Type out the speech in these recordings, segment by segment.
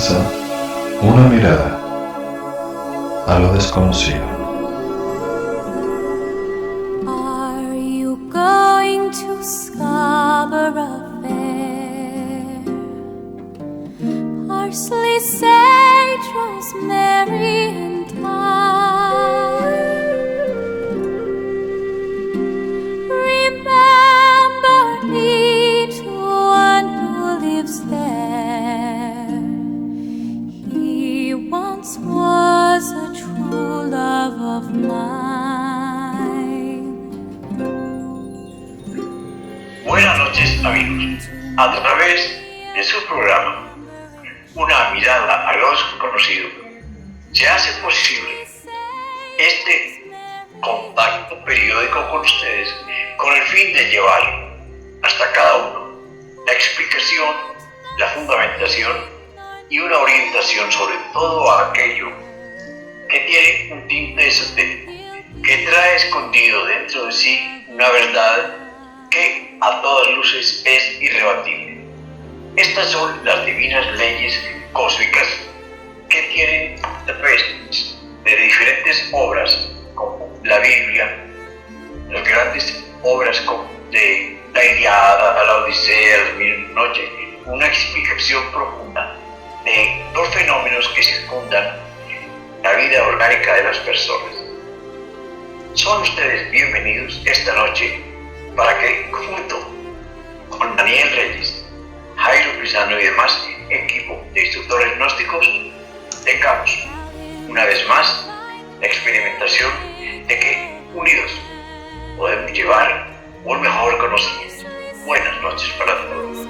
naturaleza, una mirada a lo desconocido. Are you going to Scarborough Fair? Parsley, sage, rosemary, and thyme. Remember each one who lives there. He once was a true love of mine. Buenas noches, amigos. A través de su programa Una mirada a lo desconocido, se hace posible este contacto periódico con ustedes con el fin de llevar hasta cada uno la explicación, la fundamentación y una orientación sobre todo aquello que tiene un tinte esotérico, que trae escondido dentro de sí una verdad que a todas luces es irrebatible. Estas son las divinas leyes cósmicas que tienen de diferentes obras como la Biblia, las grandes obras como de la Ilíada, la Odisea, las Mil Noches, una explicación profunda de los fenómenos que circundan la vida orgánica de las personas. Son ustedes bienvenidos esta noche para que junto con Daniel Reyes, Jairo Pisano y demás equipo de instructores gnósticos tengamos una vez más la experimentación de que unidos podemos llevar un mejor conocimiento. Buenas noches para todos.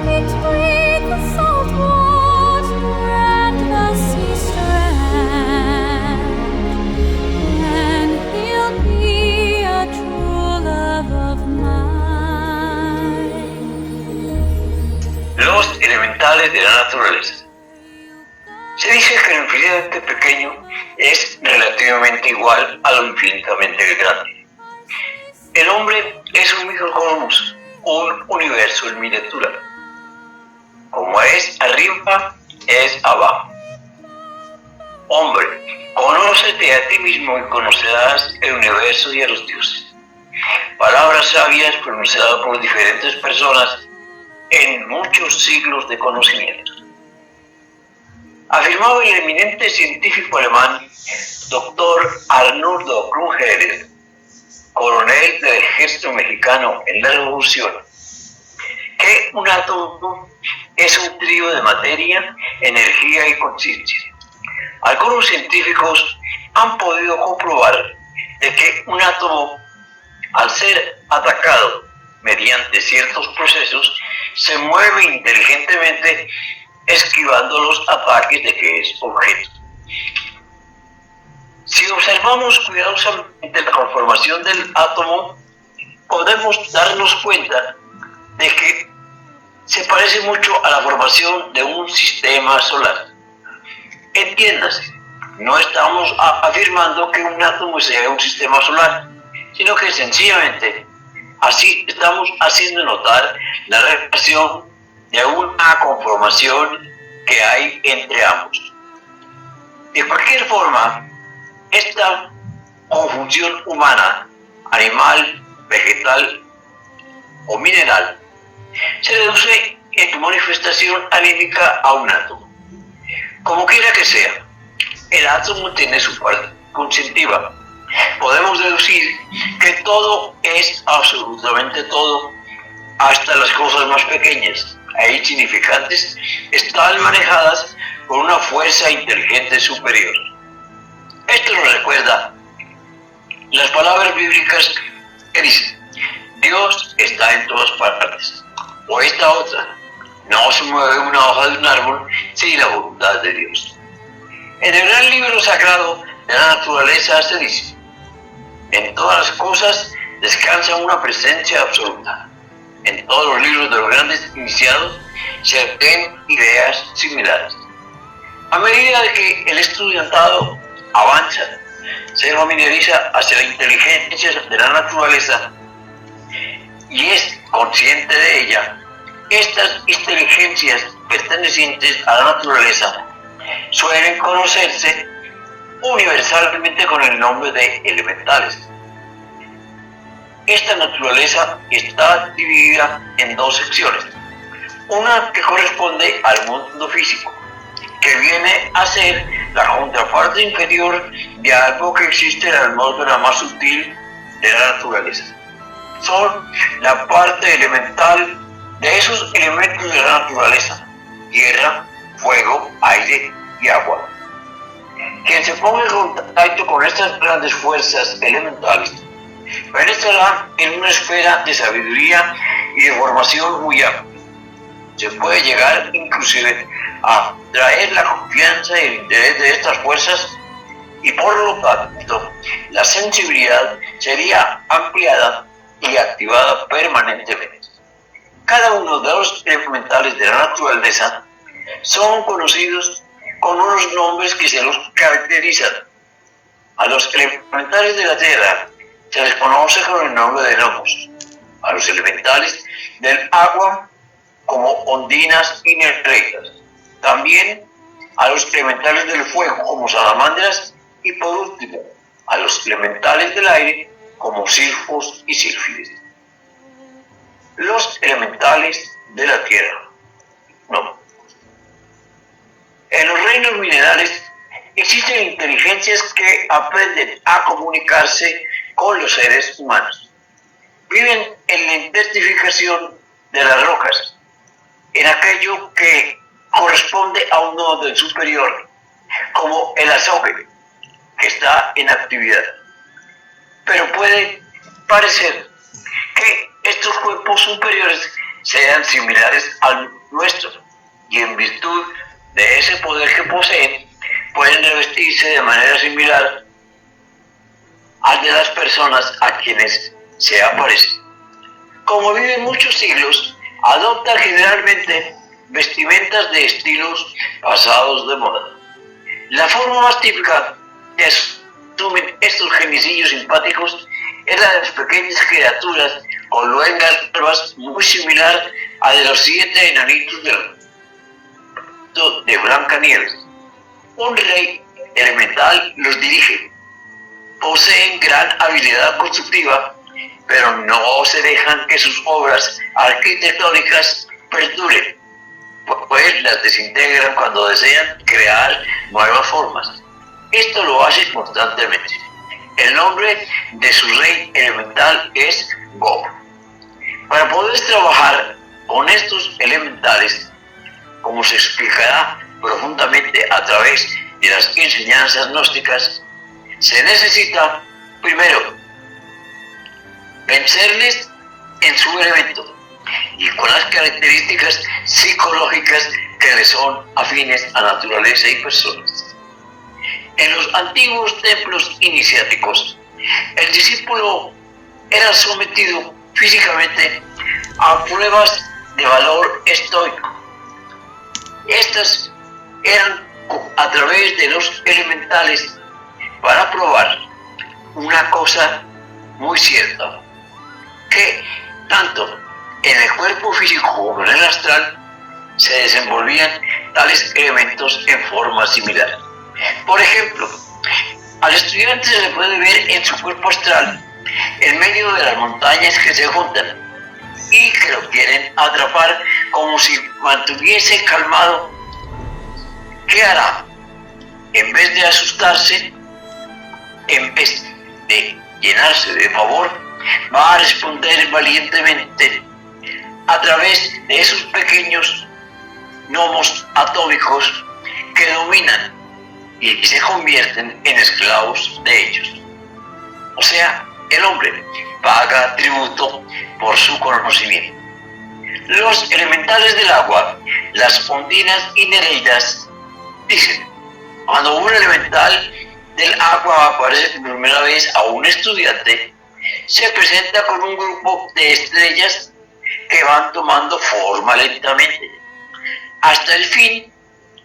Between the salt water and the sea strand, and he'll be a true love of mine. Los elementales de la naturaleza. Se dice que lo infinitamente pequeño es relativamente igual a lo infinitamente grande. El hombre es un microcosmos, un universo en miniatura. Como es arriba, es abajo. Hombre, conócete a ti mismo y conocerás el universo y a los dioses. Palabras sabias pronunciadas por diferentes personas en muchos siglos de conocimiento. Afirmaba el eminente científico alemán, Dr. Arnulfo Krüger, coronel del ejército mexicano en la Revolución, que un átomo es un trío de materia, energía y conciencia. Algunos científicos han podido comprobar de que un átomo, al ser atacado mediante ciertos procesos, se mueve inteligentemente esquivando los ataques de que es objeto. Si observamos cuidadosamente la conformación del átomo, podemos darnos cuenta de que se parece mucho a la formación de un sistema solar. Entiéndase, no estamos afirmando que un átomo sea un sistema solar, sino que sencillamente así estamos haciendo notar la relación de una conformación que hay entre ambos. De cualquier forma, esta conjunción humana, animal, vegetal o mineral, se reduce en su manifestación anímica a un átomo. Como quiera que sea, el átomo tiene su parte constitutiva. Podemos deducir que todo es absolutamente todo, hasta las cosas más pequeñas e insignificantes, están manejadas por una fuerza inteligente superior. Esto nos recuerda las palabras bíblicas que dicen: Dios está en todas partes. O esta otra: no se mueve una hoja de un árbol sin la voluntad de Dios. En el gran libro sagrado de la naturaleza se dice: en todas las cosas descansa una presencia absoluta. En todos los libros de los grandes iniciados se ven ideas similares. A medida de que el estudiantado avanza, se familiariza hacia la inteligencia de la naturaleza y es consciente de ella, estas inteligencias pertenecientes a la naturaleza suelen conocerse universalmente con el nombre de elementales. Esta naturaleza está dividida en dos secciones. Una que corresponde al mundo físico, que viene a ser la contraparte inferior de algo que existe en la atmósfera más sutil de la naturaleza. Son la parte elemental de esos elementos de la naturaleza: tierra, fuego, aire y agua. Quien se ponga en contacto con estas grandes fuerzas elementales penetrará en una esfera de sabiduría y de formación muy amplia. Se puede llegar inclusive a traer la confianza y el interés de estas fuerzas, y por lo tanto la sensibilidad sería ampliada y activada permanentemente. Cada uno de los elementales de la naturaleza son conocidos con unos nombres que se los caracterizan. A los elementales de la tierra se les conoce con el nombre de gnomos, a los elementales del agua como ondinas y nereidas, también a los elementales del fuego como salamandras, y por último a los elementales del aire como silfos y sílfides. Los elementales de la tierra. No. En los reinos minerales existen inteligencias que aprenden a comunicarse con los seres humanos. Viven en la identificación de las rocas, en aquello que corresponde a un orden superior, como el azogue, que está en actividad. Pero puede parecer que estos cuerpos superiores sean similares al nuestro, y en virtud de ese poder que poseen, pueden revestirse de manera similar al de las personas a quienes se aparecen. Como viven muchos siglos, adoptan generalmente vestimentas de estilos pasados de moda. La forma más típica que asumen estos geniecillos simpáticos es la de las pequeñas criaturas con luengas barbas, muy similar a de los 7 enanitos de Blancanieves. Un rey elemental los dirige. Poseen gran habilidad constructiva, pero no se dejan que sus obras arquitectónicas perduren, pues las desintegran cuando desean crear nuevas formas. Esto lo hacen constantemente. El nombre de su rey elemental es Gob. Para poder trabajar con estos elementales, como se explicará profundamente a través de las enseñanzas gnósticas, se necesita, primero, vencerles en su elemento y con las características psicológicas que les son afines a naturaleza y personas. En los antiguos templos iniciáticos, el discípulo era sometido físicamente a pruebas de valor estoico. Estas eran a través de los elementales para probar una cosa muy cierta, que tanto en el cuerpo físico como en el astral se desenvolvían tales elementos en forma similar. Por ejemplo, al estudiante se le puede ver en su cuerpo astral, en medio de las montañas que se juntan y que lo quieren atrapar, como si mantuviese calmado. ¿Qué hará? En vez de asustarse, en vez de llenarse de pavor, va a responder valientemente a través de esos pequeños gnomos atómicos que dominan y se convierten en esclavos de ellos. O sea, el hombre paga tributo por su conocimiento. Los elementales del agua, las ondinas y nereidas, dicen: cuando un elemental del agua aparece por primera vez a un estudiante, se presenta con un grupo de estrellas que van tomando forma lentamente, hasta el fin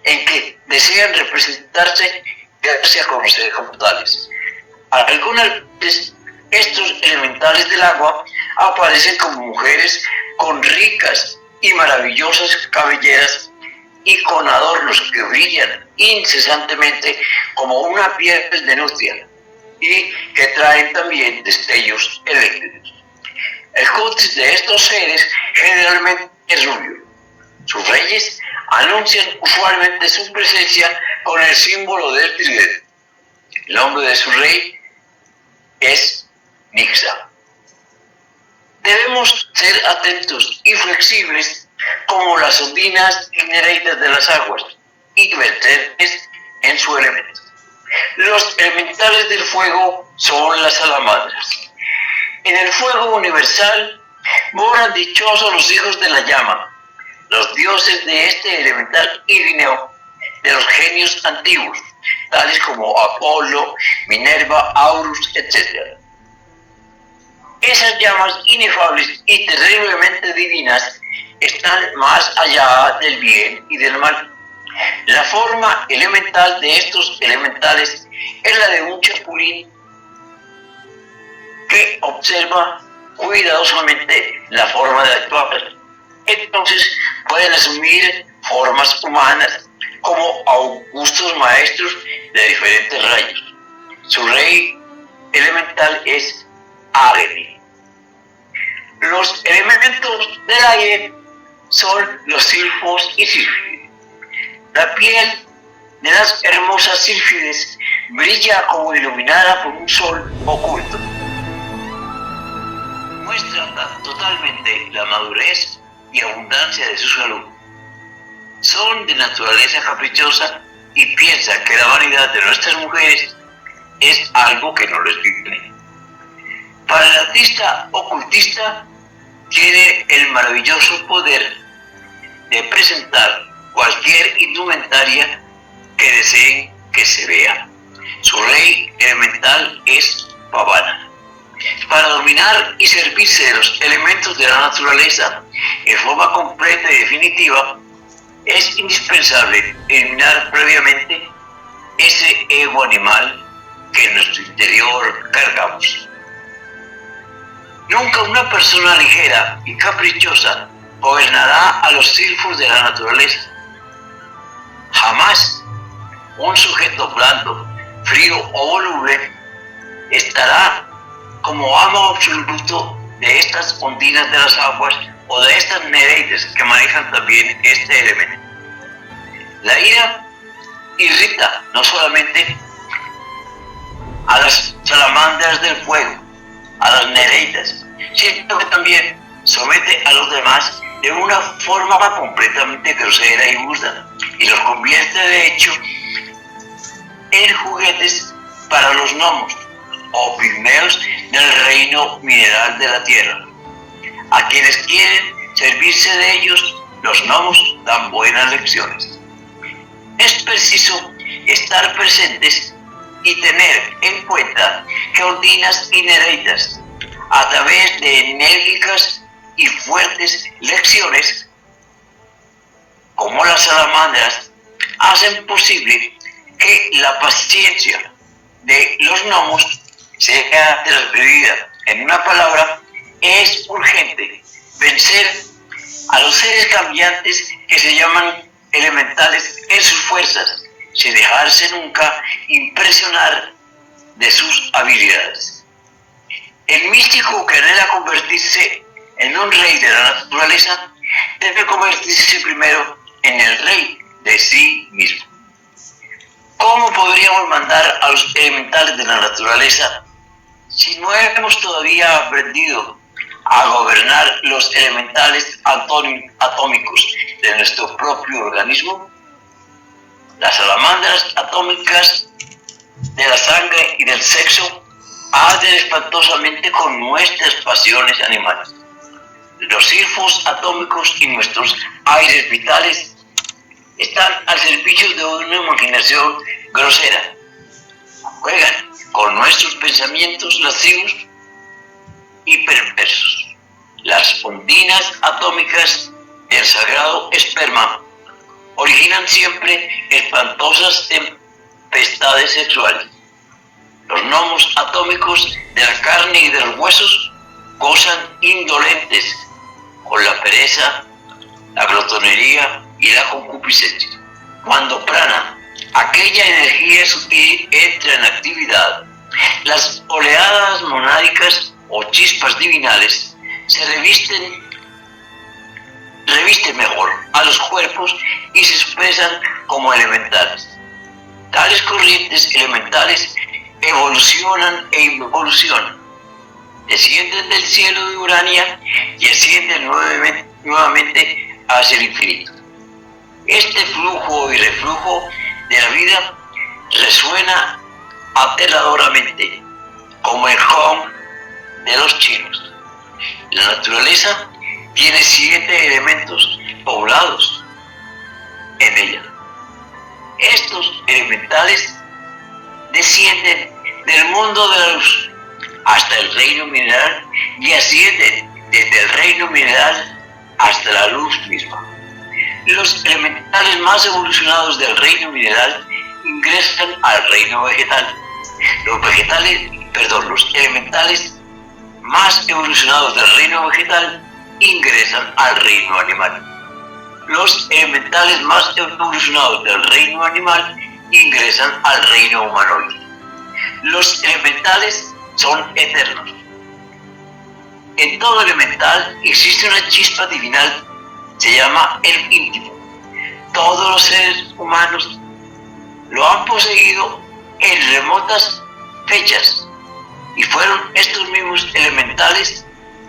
en que desean representarse y darse a conocer como tales. Algunas veces estos elementales del agua aparecen como mujeres con ricas y maravillosas cabelleras y con adornos que brillan incesantemente como una piel de nutria y que traen también destellos eléctricos. El cutis de estos seres generalmente es rubio. Sus reyes anuncian usualmente su presencia con el símbolo del tridente. El nombre de su rey es Nixa. Debemos ser atentos y flexibles como las ondinas y nereidas de las aguas y verterles en su elemento. Los elementales del fuego son las salamandras. En el fuego universal moran dichosos los hijos de la llama, los dioses de este elemental ígneo, de los genios antiguos, tales como Apolo, Minerva, Aurus, etc. Esas llamas inefables y terriblemente divinas están más allá del bien y del mal. La forma elemental de estos elementales es la de un chapulín que observa cuidadosamente la forma de actuar. Entonces pueden asumir formas humanas como augustos maestros de diferentes rayos. Su rey elemental es Agni. Los elementos del aire son los silfos y sílfides. La piel de las hermosas sílfides brilla como iluminada por un sol oculto. Muestra totalmente la madurez y abundancia de su salud. Son de naturaleza caprichosa y piensan que la vanidad de nuestras mujeres es algo que no les viene. Para el artista ocultista tiene el maravilloso poder de presentar cualquier indumentaria que deseen que se vea. Su rey elemental es Pavana. Para dominar y servirse de los elementos de la naturaleza en forma completa y definitiva, es indispensable eliminar previamente ese ego animal que en nuestro interior cargamos. Nunca una persona ligera y caprichosa gobernará a los silfos de la naturaleza. Jamás un sujeto blando, frío o voluble estará como amo absoluto de estas ondinas de las aguas o de estas nereides que manejan también este elemento. La ira irrita no solamente a las salamandras del fuego, a las nereidas, sino que también somete a los demás de una forma completamente grosera y burda y los convierte de hecho en juguetes para los gnomos o pigmeos del reino mineral de la tierra. A quienes quieren servirse de ellos, los gnomos dan buenas lecciones. Es preciso estar presentes y tener en cuenta que ondinas y nereidas, a través de enérgicas y fuertes lecciones, como las salamandras, hacen posible que la paciencia de los gnomos sea transferida. En una palabra, es urgente vencer a los seres cambiantes que se llaman elementales en sus fuerzas, sin dejarse nunca impresionar de sus habilidades. El místico que anhela convertirse en un rey de la naturaleza debe convertirse primero en el rey de sí mismo. ¿Cómo podríamos mandar a los elementales de la naturaleza si no hemos todavía aprendido a gobernar los elementales atómicos de nuestro propio organismo? Las salamandras atómicas de la sangre y del sexo arden espantosamente con nuestras pasiones animales. Los silfos atómicos y nuestros aires vitales están al servicio de una imaginación grosera. Juegan con nuestros pensamientos lascivos y perversos. Las ondinas atómicas del sagrado esperma originan siempre espantosas tempestades sexuales. Los gnomos atómicos de la carne y de los huesos gozan indolentes con la pereza, la glotonería y la concupiscencia. Cuando prana, aquella energía sutil, entra en actividad, las oleadas monádicas o chispas divinales se revisten mejor a los cuerpos y se expresan como elementales. Tales corrientes elementales evolucionan e involucionan, descienden del cielo de Urania y ascienden nuevamente hacia el infinito. Este flujo y reflujo de la vida resuena aterradoramente como el gong de los chinos. La naturaleza tiene 7 elementos poblados en ella. Estos elementales descienden del mundo de la luz hasta el reino mineral y ascienden desde el reino mineral hasta la luz misma. Los elementales más evolucionados del reino mineral ingresan al reino vegetal. Los elementales más evolucionados del reino vegetal ingresan al reino animal. Los elementales más evolucionados del reino animal ingresan al reino humanoide. Los elementales son eternos. En todo elemental existe una chispa divinal, se llama el íntimo. Todos los seres humanos lo han poseído en remotas fechas y fueron estos mismos elementales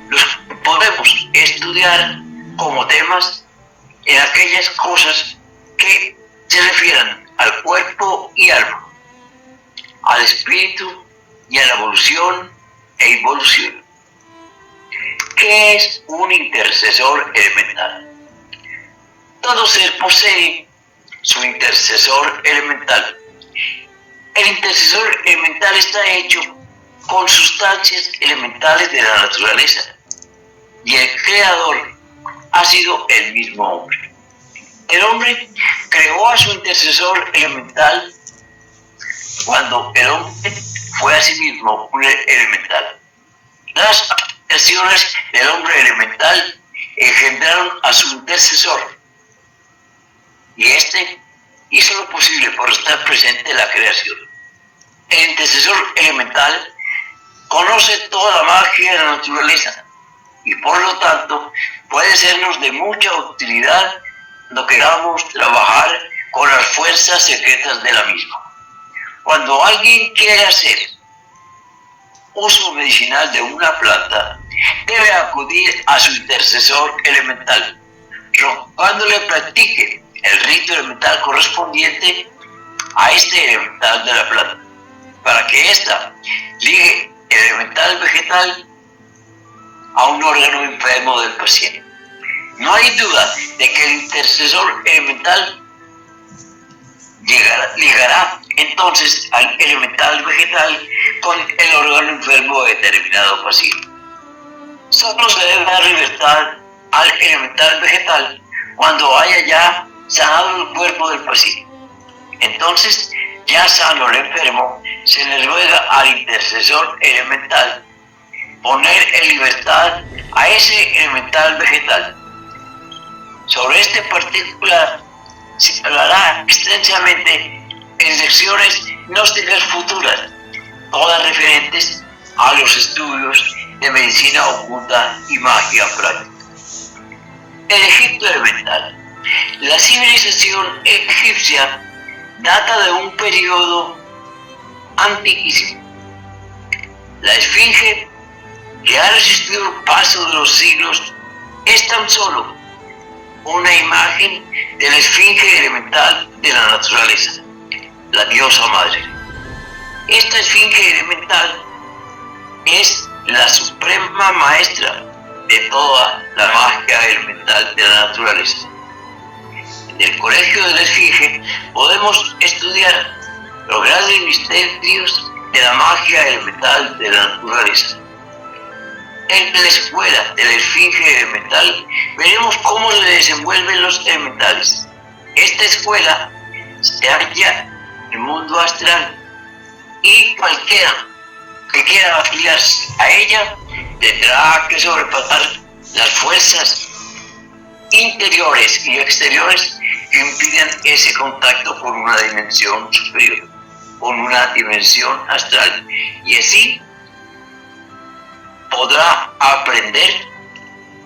los que podemos estudiar como temas en aquellas cosas que se refieran al cuerpo y alma, al espíritu y a la evolución e involución. ¿Qué es un intercesor elemental? Todo ser posee su intercesor elemental. El intercesor elemental está hecho con sustancias elementales de la naturaleza y el creador ha sido el mismo hombre. El hombre creó a su intercesor elemental cuando el hombre fue a sí mismo un elemental. Las acciones del hombre elemental engendraron a su intercesor y éste hizo lo posible por estar presente en la creación. El intercesor elemental conoce toda la magia de la naturaleza y por lo tanto puede sernos de mucha utilidad cuando queramos trabajar con las fuerzas secretas de la misma. Cuando alguien quiere hacer uso medicinal de una planta, debe acudir a su intercesor elemental, rogándole practique el rito elemental correspondiente a este elemental de la planta, para que ésta ligue el elemental vegetal a un órgano enfermo del paciente. No hay duda de que el intercesor elemental ligará entonces al elemental vegetal con el órgano enfermo de determinado paciente. Solo se debe dar libertad al elemental vegetal cuando haya ya sanado el cuerpo del paciente. Entonces, ya sano el enfermo, se le ruega al intercesor elemental poner en libertad a ese elemental vegetal. Sobre este particular se hablará extensamente en secciones gnósticas futuras, todas referentes a los estudios de medicina oculta y magia práctica. El Egipto elemental. La civilización egipcia data de un periodo antiquísimo. La esfinge, que ha resistido el paso de los siglos, es tan solo una imagen de la esfinge elemental de la naturaleza, la diosa madre. Esta esfinge elemental es la suprema maestra de toda la magia elemental de la naturaleza. En el colegio de la esfinge podemos estudiar los grandes misterios de la magia elemental de la naturaleza. En la escuela de la esfinge elemental veremos cómo se desenvuelven los elementales. Esta escuela se halla en el mundo astral y cualquiera que quiera afiliarse a ella tendrá que sobrepasar las fuerzas interiores y exteriores que impiden ese contacto con una dimensión superior, con una dimensión astral, y así podrá aprender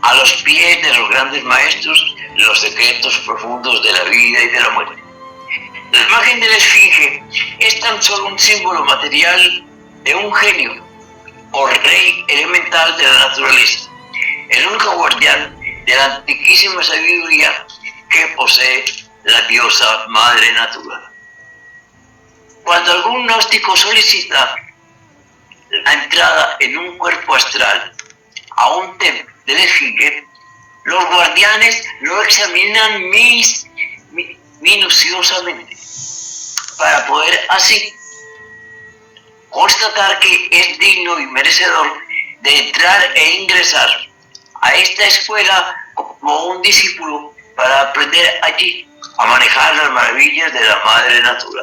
a los pies de los grandes maestros los secretos profundos de la vida y de la muerte. La imagen de la esfinge es tan solo un símbolo material de un genio o rey elemental de la naturaleza, el único guardián de la antiquísima sabiduría que posee la diosa madre natura. Cuando algún gnóstico solicita la entrada en un cuerpo astral a un templo de la esfinge, los guardianes lo examinan minuciosamente para poder así constatar que es digno y merecedor de entrar e ingresar a esta escuela como un discípulo para aprender allí a manejar las maravillas de la madre natura.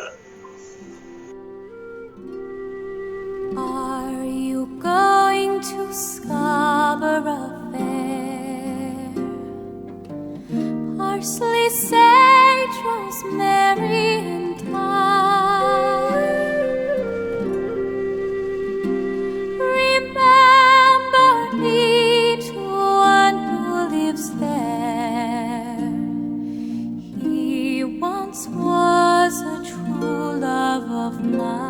Are you going to Scarborough Fair? Parsley, sage, rosemary, and thyme. Remember each one who lives there. He once was a true love of mine.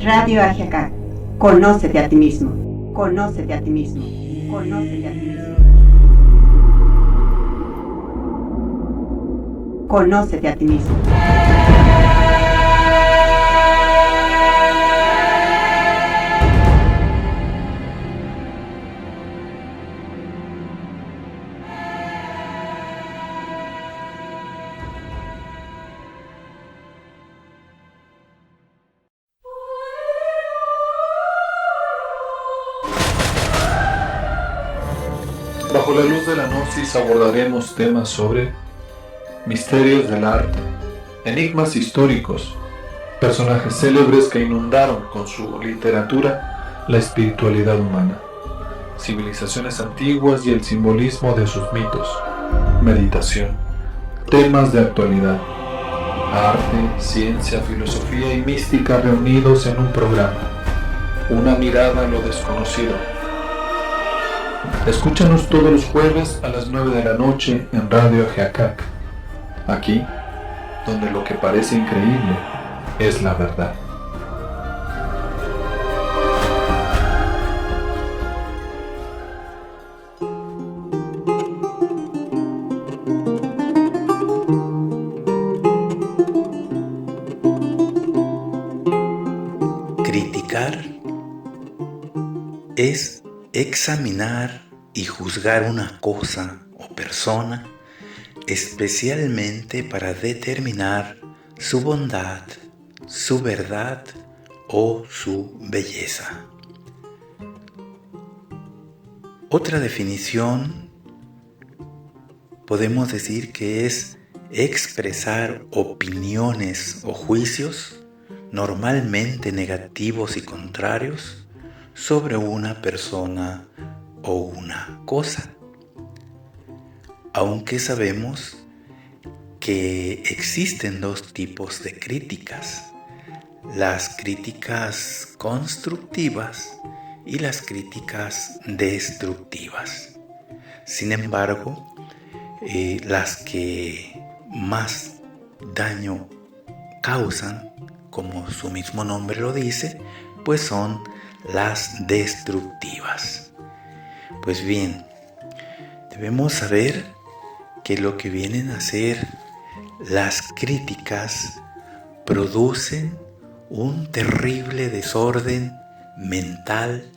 Radio Ajiacac. Conócete a ti mismo. Conócete a ti mismo. Conócete a ti mismo. Conócete a ti mismo. Bajo la luz de la gnosis abordaremos temas sobre misterios del arte, enigmas históricos, personajes célebres que inundaron con su literatura la espiritualidad humana, civilizaciones antiguas y el simbolismo de sus mitos, meditación, temas de actualidad, arte, ciencia, filosofía y mística reunidos en un programa, una mirada a lo desconocido. Escúchanos todos los jueves a las 9 de la noche en Radio Ajiacac, aquí donde lo que parece increíble es la verdad. Criticar es examinar y juzgar una cosa o persona, especialmente para determinar su bondad, su verdad o su belleza. Otra definición podemos decir que es expresar opiniones o juicios normalmente negativos y contrarios sobre una persona o una cosa. Aunque sabemos que existen dos tipos de críticas, las críticas constructivas y las críticas destructivas. Sin embargo, las que más daño causan, como su mismo nombre lo dice, pues son las destructivas. Pues bien, debemos saber que lo que vienen a ser las críticas producen un terrible desorden mental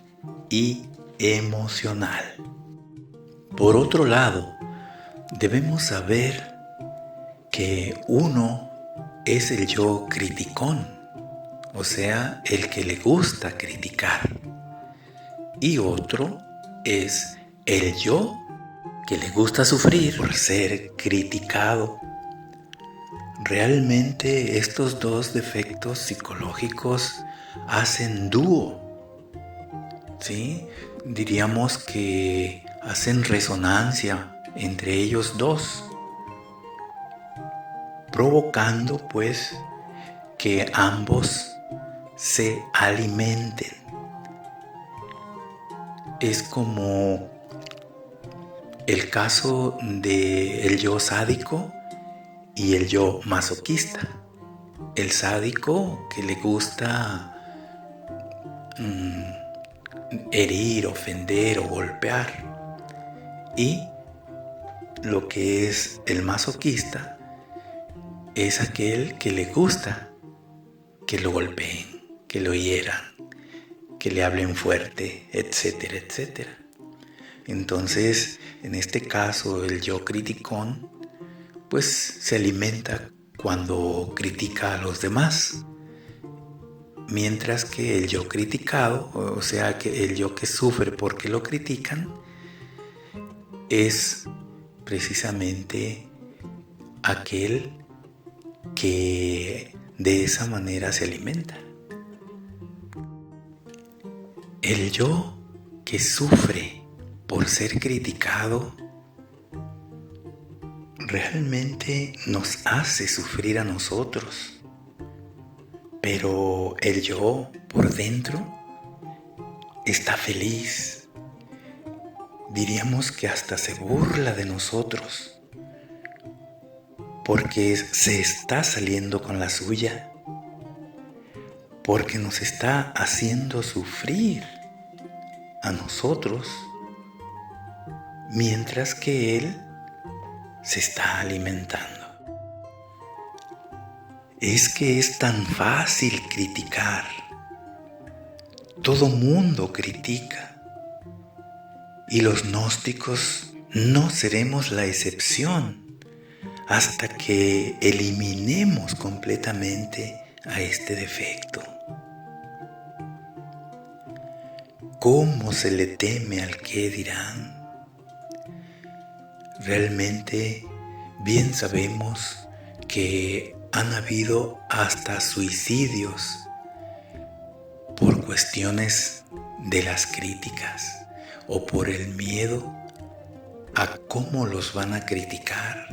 y emocional. Por otro lado, debemos saber que uno es el yo criticón, o sea, el que le gusta criticar. Y otro es el yo, que le gusta sufrir por ser criticado. Realmente estos dos defectos psicológicos hacen dúo, ¿sí? Diríamos que hacen resonancia entre ellos dos, provocando pues que ambos se alimenten. Es como el caso del yo sádico y el yo masoquista. El sádico, que le gusta herir, ofender o golpear. Y lo que es el masoquista es aquel que le gusta que lo golpeen, que lo hieran, que le hablen fuerte, etcétera, etcétera. Entonces, en este caso, el yo criticón, pues se alimenta cuando critica a los demás, mientras que el yo criticado, o sea, que el yo que sufre porque lo critican, es precisamente aquel que de esa manera se alimenta. El yo que sufre por ser criticado realmente nos hace sufrir a nosotros, pero el yo por dentro está feliz. Diríamos que hasta se burla de nosotros, porque se está saliendo con la suya, porque nos está haciendo sufrir a nosotros, mientras que él se está alimentando. Es que es tan fácil criticar. Todo mundo critica. Y los gnósticos no seremos la excepción hasta que eliminemos completamente a este defecto. ¿Cómo se le teme al qué dirán? Realmente bien sabemos que han habido hasta suicidios por cuestiones de las críticas o por el miedo a cómo los van a criticar.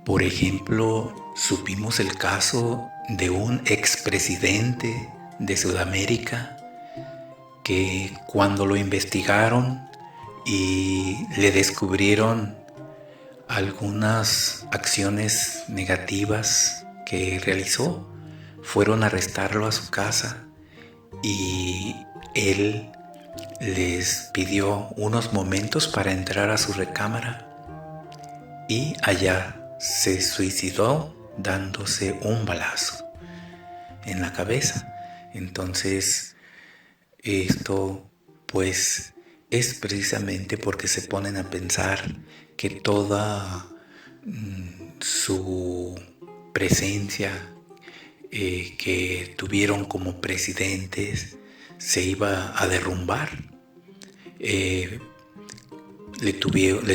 Por ejemplo, supimos el caso de un expresidente de Sudamérica que cuando lo investigaron y le descubrieron algunas acciones negativas que realizó, fueron a arrestarlo a su casa y él les pidió unos momentos para entrar a su recámara y allá se suicidó dándose un balazo en la cabeza. Entonces, esto pues es precisamente porque se ponen a pensar que toda su presencia que tuvieron como presidentes se iba a derrumbar. Le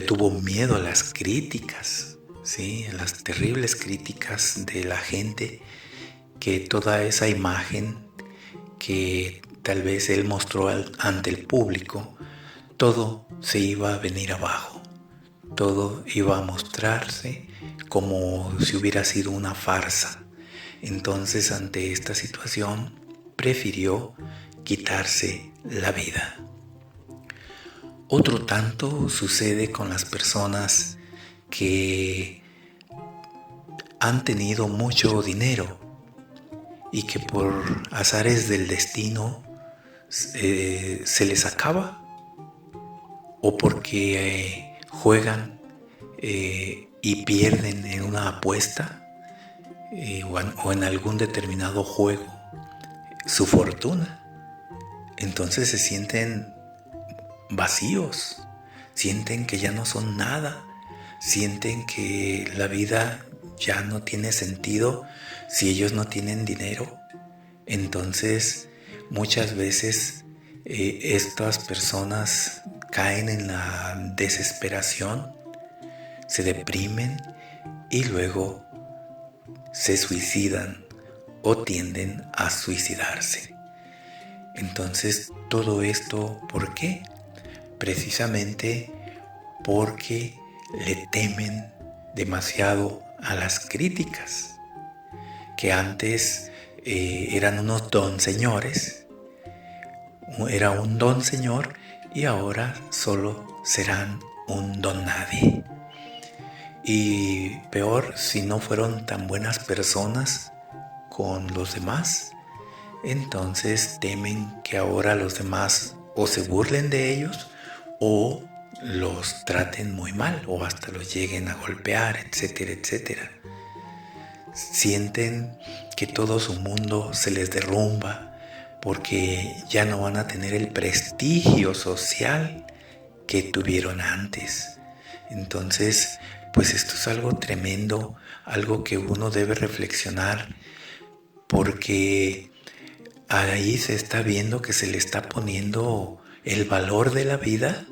tuvo miedo a las críticas, ¿sí? A las terribles críticas de la gente, que toda esa imagen que tal vez él mostró ante el público, todo se iba a venir abajo, todo iba a mostrarse como si hubiera sido una farsa. Entonces, ante esta situación, prefirió quitarse la vida. Otro tanto sucede con las personas que han tenido mucho dinero y que por azares del destino se les acaba, o porque juegan y pierden en una apuesta o en algún determinado juego su fortuna. Entonces se sienten vacíos, sienten que ya no son nada, sienten que la vida ya no tiene sentido si ellos no tienen dinero. Entonces, muchas veces estas personas caen en la desesperación, se deprimen y luego se suicidan o tienden a suicidarse. Entonces, todo esto, ¿por qué? Precisamente porque le temen demasiado a las críticas, que antes eran unos donseñores, era un don señor y ahora solo serán un don nadie. Y peor, si no fueron tan buenas personas con los demás, entonces temen que ahora los demás o se burlen de ellos o los traten muy mal o hasta los lleguen a golpear, etcétera, etcétera. Sienten que todo su mundo se les derrumba porque ya no van a tener el prestigio social que tuvieron antes. Entonces, pues esto es algo tremendo, algo que uno debe reflexionar, porque ahí se está viendo que se le está poniendo el valor de la vida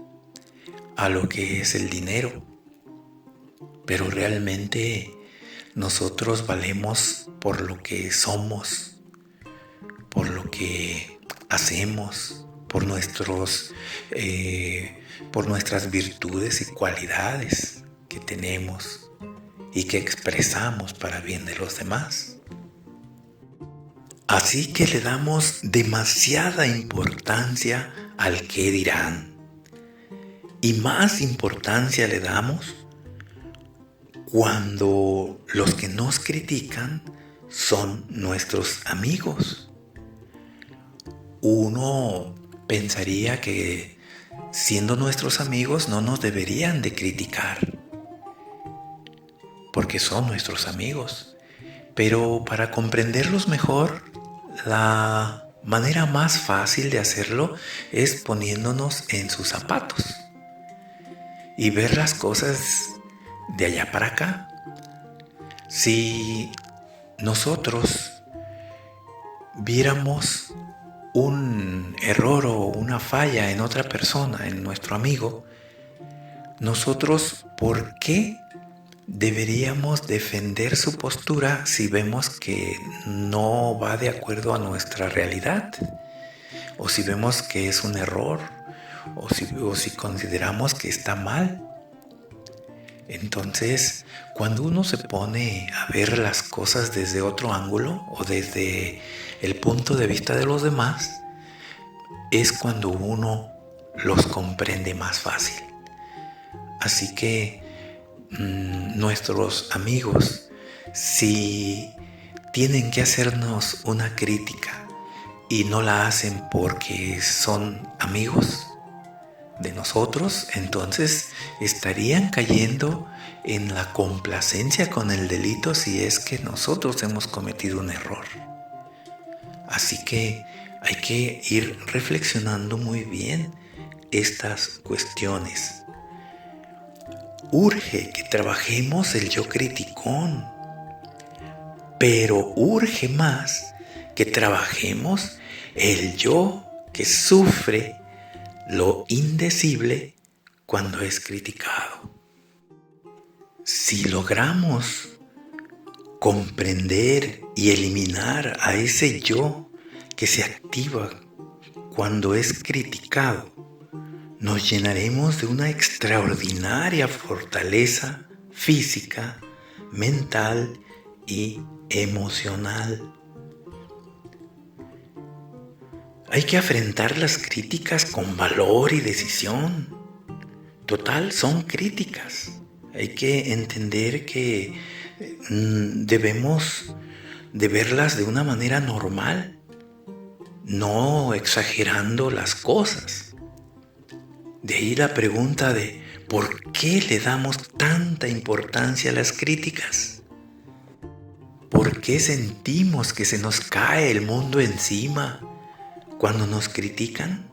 a lo que es el dinero. Pero realmente nosotros valemos por lo que somos, por lo que hacemos, por nuestras virtudes y cualidades que tenemos y que expresamos para bien de los demás. Así que le damos demasiada importancia al qué dirán. Y más importancia le damos cuando los que nos critican son nuestros amigos. Uno pensaría que siendo nuestros amigos no nos deberían de criticar, porque son nuestros amigos. Pero para comprenderlos mejor, la manera más fácil de hacerlo es poniéndonos en sus zapatos y ver las cosas de allá para acá. Si nosotros viéramos un error o una falla en otra persona, en nuestro amigo, nosotros, ¿por qué deberíamos defender su postura si vemos que no va de acuerdo a nuestra realidad? O si vemos que es un error, o si consideramos que está mal. Entonces, cuando uno se pone a ver las cosas desde otro ángulo o desde el punto de vista de los demás, es cuando uno los comprende más fácil. Así que nuestros amigos, si tienen que hacernos una crítica y no la hacen porque son amigos de nosotros, entonces estarían cayendo en la complacencia con el delito si es que nosotros hemos cometido un error. Así que hay que ir reflexionando muy bien estas cuestiones. Urge que trabajemos el yo criticón, pero urge más que trabajemos el yo que sufre lo indecible cuando es criticado. Si logramos comprender y eliminar a ese yo que se activa cuando es criticado, nos llenaremos de una extraordinaria fortaleza física, mental y emocional. Hay que afrontar las críticas con valor y decisión. Total, son críticas. Hay que entender que debemos de verlas de una manera normal, no exagerando las cosas. De ahí la pregunta de ¿por qué le damos tanta importancia a las críticas? ¿Por qué sentimos que se nos cae el mundo encima cuando nos critican?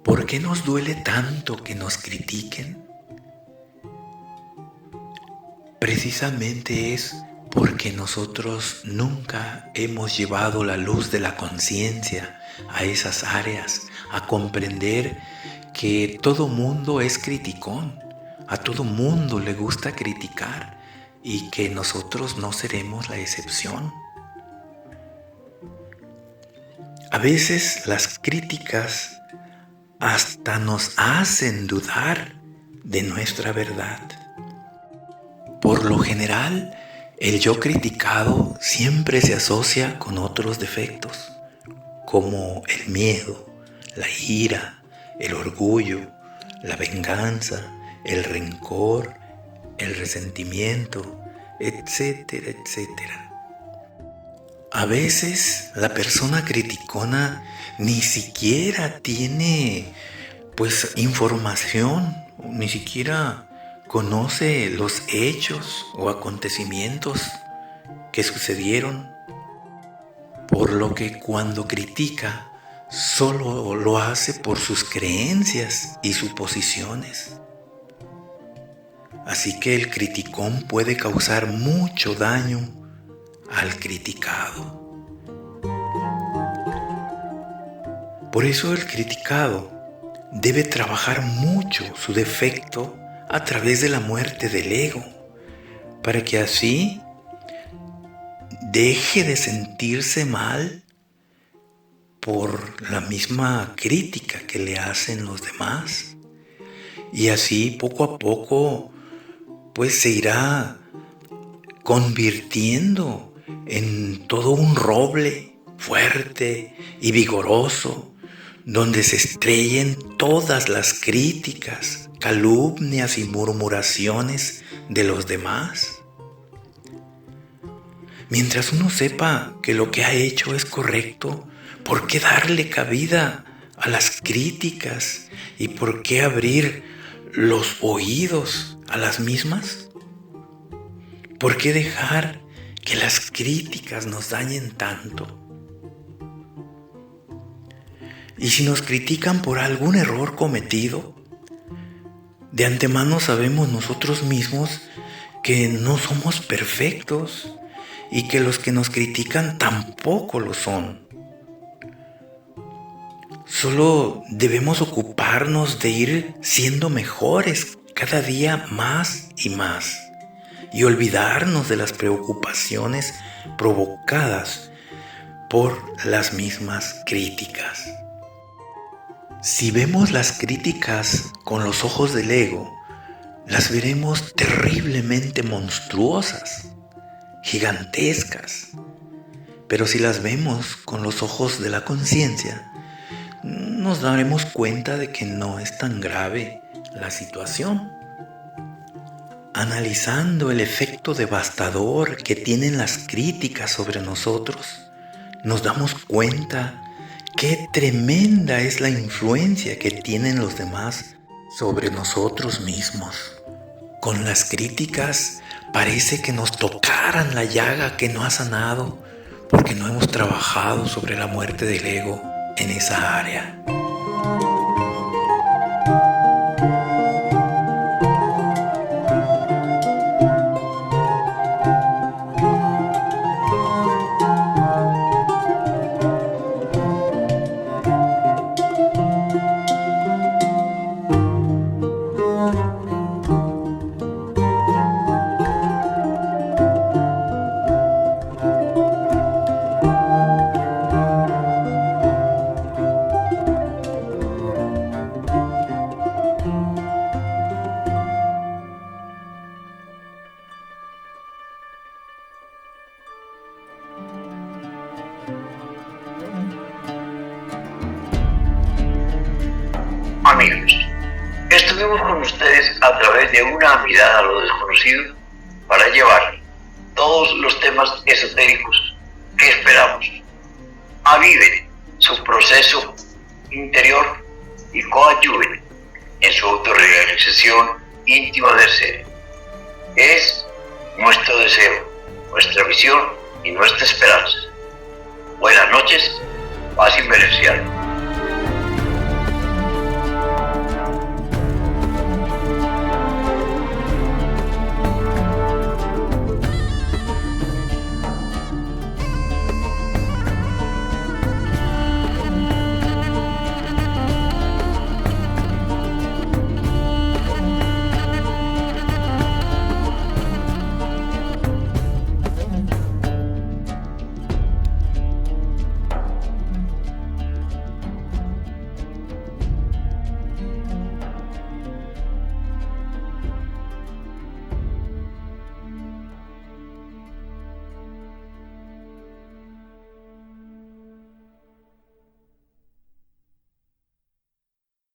¿Por qué nos duele tanto que nos critiquen? precisamente es porque nosotros nunca hemos llevado la luz de la conciencia a esas áreas, a comprender que todo mundo es criticón, a todo mundo le gusta criticar y que nosotros no seremos la excepción. A veces las críticas hasta nos hacen dudar de nuestra verdad. Por lo general, el yo criticado siempre se asocia con otros defectos, como el miedo, la ira, el orgullo, la venganza, el rencor, el resentimiento, etcétera, etcétera. A veces la persona criticona ni siquiera tiene información, ni siquiera conoce los hechos o acontecimientos que sucedieron, por lo que cuando critica solo lo hace por sus creencias y suposiciones. Así que el criticón puede causar mucho daño al criticado. Por eso el criticado debe trabajar mucho su defecto a través de la muerte del ego, para que así deje de sentirse mal por la misma crítica que le hacen los demás, y así poco a poco se irá convirtiendo en todo un roble fuerte y vigoroso, donde se estrellen todas las críticas, calumnias y murmuraciones de los demás. Mientras uno sepa que lo que ha hecho es correcto, ¿por qué darle cabida a las críticas y por qué abrir los oídos a las mismas? ¿Por qué dejar que las críticas nos dañen tanto? Y si nos critican por algún error cometido, de antemano sabemos nosotros mismos que no somos perfectos y que los que nos critican tampoco lo son. Solo debemos ocuparnos de ir siendo mejores cada día más y más, y olvidarnos de las preocupaciones provocadas por las mismas críticas. Si vemos las críticas con los ojos del ego, las veremos terriblemente monstruosas, gigantescas. Pero si las vemos con los ojos de la conciencia, nos daremos cuenta de que no es tan grave la situación. Analizando el efecto devastador que tienen las críticas sobre nosotros, nos damos cuenta qué tremenda es la influencia que tienen los demás sobre nosotros mismos. Con las críticas parece que nos tocaran la llaga que no ha sanado, porque no hemos trabajado sobre la muerte del ego en esa área. Amigos, estuvimos con ustedes a través de una mirada a lo desconocido para llevar todos los temas esotéricos que esperamos aviven su proceso interior y coadyuven en su autorrealización íntima del ser. Es nuestro deseo, nuestra visión y nuestra esperanza. Buenas noches, paz inverencial.